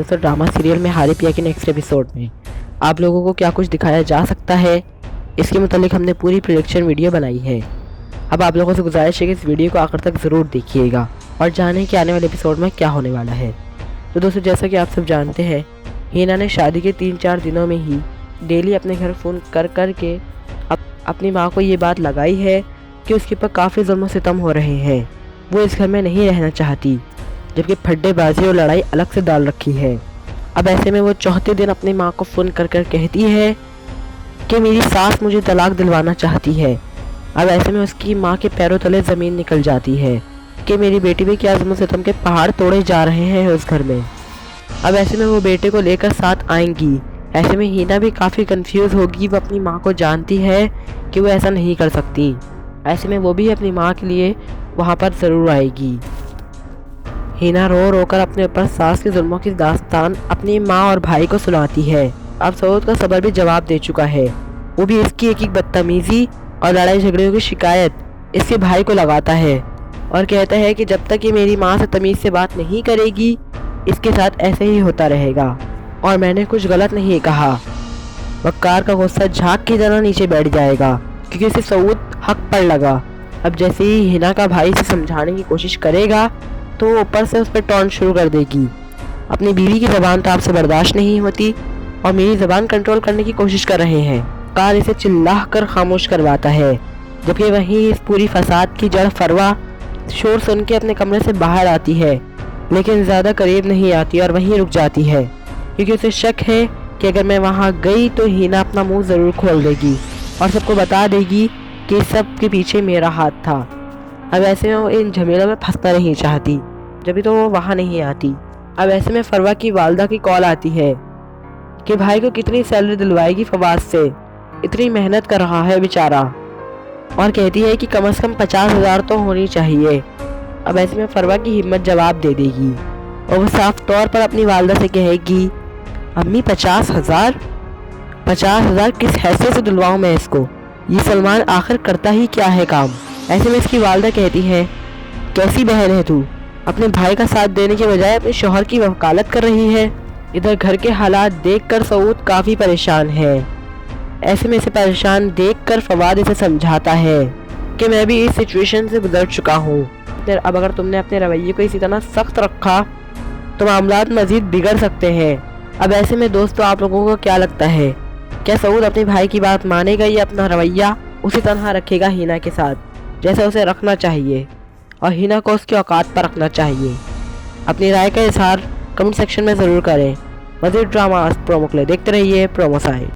दोस्तों drama serial में हारी पिया के नेक्स्ट एपिसोड में आप लोगों को क्या कुछ दिखाया जा सकता है, इसके मुतालिक हमने पूरी प्रेडिक्शन वीडियो बनाई है। अब आप लोगों से गुजारिश है कि इस वीडियो को आखिर तक ज़रूर देखिएगा और जानें कि आने वाले एपिसोड में क्या होने वाला है। तो दोस्तों जैसा कि आप सब जानते हैं, हीना ने शादी के 3-4 दिनों में ही डेली अपने घर फ़ोन कर के अपनी माँ को ये बात लगाई है कि उसके ऊपर काफ़ी जुल्म सितम हो रहे हैं। वो इस घर में नहीं रहना चाहती, जबकि फड्डेबाजी और लड़ाई अलग से डाल रखी है। अब ऐसे में वो चौथे दिन अपनी माँ को फ़ोन कर कहती है कि मेरी सास मुझे तलाक दिलवाना चाहती है। अब ऐसे में उसकी माँ के पैरों तले ज़मीन निकल जाती है कि मेरी बेटी भी क्या जुल्म सितम के पहाड़ तोड़े जा रहे हैं उस घर में। अब ऐसे में वो बेटे को लेकर साथ आएंगी। ऐसे में हीना भी काफ़ी कंफ्यूज होगी। वो अपनी माँ को जानती है कि वो ऐसा नहीं कर सकती। ऐसे में वो भी अपनी माँ के लिए वहाँ पर ज़रूर आएगी। हीना रो रो कर अपने ऊपर सास के जुल्मों की दास्तान अपनी माँ और भाई को सुनाती है। अब सऊद का सबर भी जवाब दे चुका है। वो भी इसकी एक बदतमीज़ी और लड़ाई झगड़ों की शिकायत इसके भाई को लगाता है और कहता है कि जब तक ये मेरी माँ से तमीज़ से बात नहीं करेगी, इसके साथ ऐसे ही होता रहेगा और मैंने कुछ गलत नहीं कहा। वक्कार का गुस्सा झाग की तरह नीचे बैठ जाएगा क्योंकि उसे सऊद हक पर लगा। अब जैसे ही हिना का भाई इसे समझाने की कोशिश करेगा तो वो ऊपर से उस पर टॉन्ट शुरू कर देगी। अपनी बीवी की ज़बान तो आपसे बर्दाश्त नहीं होती और मेरी ज़बान कंट्रोल करने की कोशिश कर रहे हैं। कार इसे चिल्ला कर खामोश करवाता है, जबकि वहीं इस पूरी फसाद की जड़ फरवा शोर सुन के अपने कमरे से बाहर आती है, लेकिन ज़्यादा करीब नहीं आती और वहीं रुक जाती है क्योंकि उसे शक है कि अगर मैं वहाँ गई तो हीना अपना मुँह ज़रूर खोल देगी और सबको बता देगी कि सब के पीछे मेरा हाथ था। अब ऐसे में वो इन झमेलों में फंसना नहीं चाहती, जब तो वो वहाँ नहीं आती। अब ऐसे में फरवा की वालदा की कॉल आती है कि भाई को कितनी सैलरी दिलवाएगी फवाद से, इतनी मेहनत कर रहा है बेचारा, और कहती है कि कम से कम 50,000 तो होनी चाहिए। अब ऐसे में फरवा की हिम्मत जवाब दे देगी और वो साफ तौर पर अपनी वालदा से कहेगी, अम्मी 50,000 किस हैसियत से दिलवाऊँ मैं इसको? ये सलमान आखिर करता ही क्या है काम? ऐसे में इसकी वालदा कहती है, कैसी बहन है तू, अपने भाई का साथ देने के बजाय अपने शौहर की वकालत कर रही है। इधर घर के हालात देखकर सऊद काफ़ी परेशान है। ऐसे में इसे परेशान देखकर फवाद इसे समझाता है कि मैं भी इस सिचुएशन से गुजर चुका हूँ। अब अगर तुमने अपने रवैये को इसी तरह सख्त रखा तो मामलात मज़ीद बिगड़ सकते हैं। अब ऐसे में दोस्तों आप लोगों को क्या लगता है, क्या सऊद अपने भाई की बात मानेगा या अपना रवैया उसी तरह रखेगा हीना के साथ जैसा उसे रखना चाहिए और हीना को उसकी औकात पर रखना चाहिए? अपनी राय का इजहार कमेंट सेक्शन में ज़रूर करें। मज़ीद ड्रामा प्रोमो के लिए देखते रहिए प्रोमो साइट।